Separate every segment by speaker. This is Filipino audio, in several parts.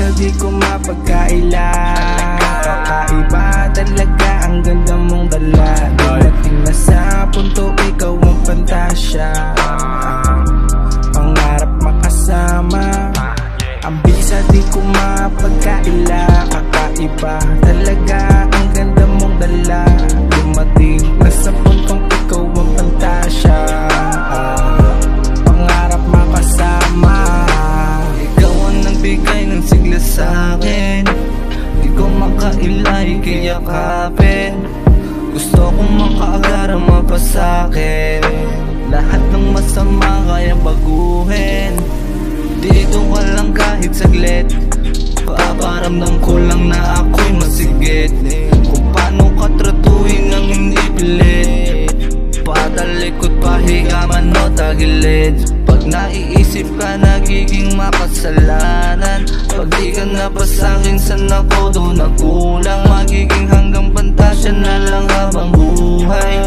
Speaker 1: Bisa di ko mapagkaila, kakaiba talaga ang ganda mong dala. Dumating na sa punto ikaw ang pantasya, pangarap makasama. Ang bisa di ko mapagkaila, kakaiba talaga ang ganda mong dala. Dumating na sa puntong ikaw ang pantasya, pangarap makasama. Ikaw ang nagbigay ng sigla sa'kin, di ko makailay kaya kapin. Gusto kong makaagaran mapasakin, lahat ng masama kaya baguhin. Dito ka lang kahit saglit, paparamdam ko lang na ako'y masigit. Kung paano ka tratuhin ang hindi pilit, patalikod, pahiga man o tagilid. Pag naiisip ka nagiging makasalanan, pag di ka na pa sa'kin saan ako doon nagkulang. Magiging hanggang pantasya na lang habang buhay.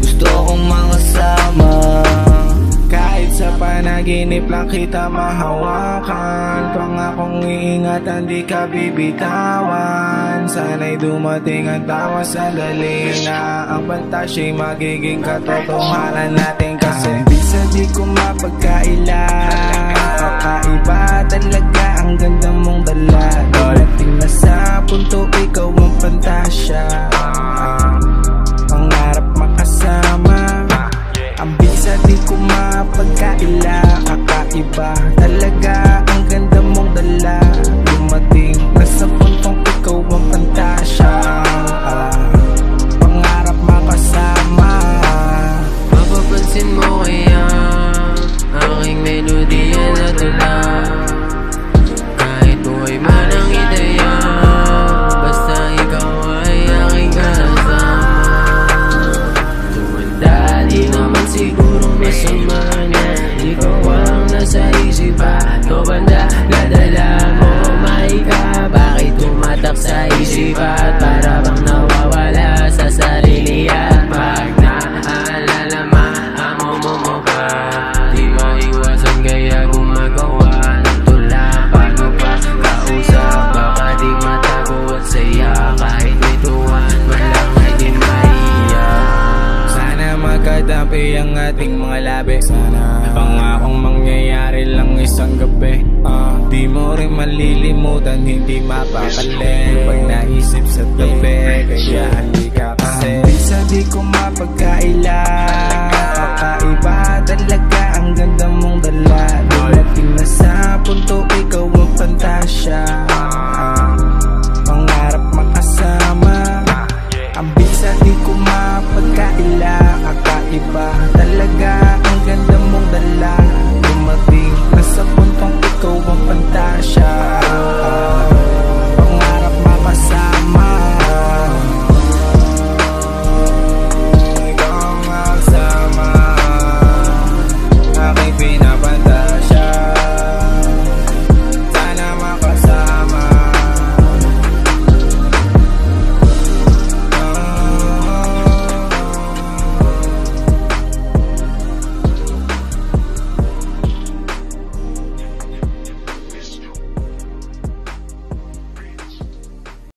Speaker 1: Gusto akong makasama, kahit sa panaginip lang kita mahawakan. Pangakong iingatan di ka bibitawan. Sana'y dumating ang tama sandali na ang pantasya'y magiging katotohanan natin. Kasi bisa di ko mapagkaila, kakaiba talaga ang ganda mong dala. Dumating na sa punto ikaw ang pantasya, pangarap makasama. Ang bisa di ko mapagkaila, kakaiba talaga ang ganda mong dala. Dumating na sa puntong ikaw ang pantasya, pangarap makasama.
Speaker 2: Mapapansin mo kaya aking melodiya na tula, kahit buhay man ang ideya, basta ikaw ay aking kasama. Tumanda di naman sigurong masama na ikaw ang nasa isipan ko. Banda nadala mo maika, bakit tumatak sa isipan? Para bang nawawala sa sarili at pag naalala maamo mo pa, di maiwasan kaya gumagawa ng tula. Paano pa kausap, baka di matago at saya, kahit may tuwan man lang ay di maiyak.
Speaker 1: Sana magkatabi ang ating mga labi, sana pangakong mangyayari lang isang gabi. Di mo rin malilimutan, hindi mapakali pag naisip sa tabi, kaya halika kasi. Bisa di ko mapagkaila, kakaiba talaga ang ganda mong dala. Dumating na sa punto ikaw ang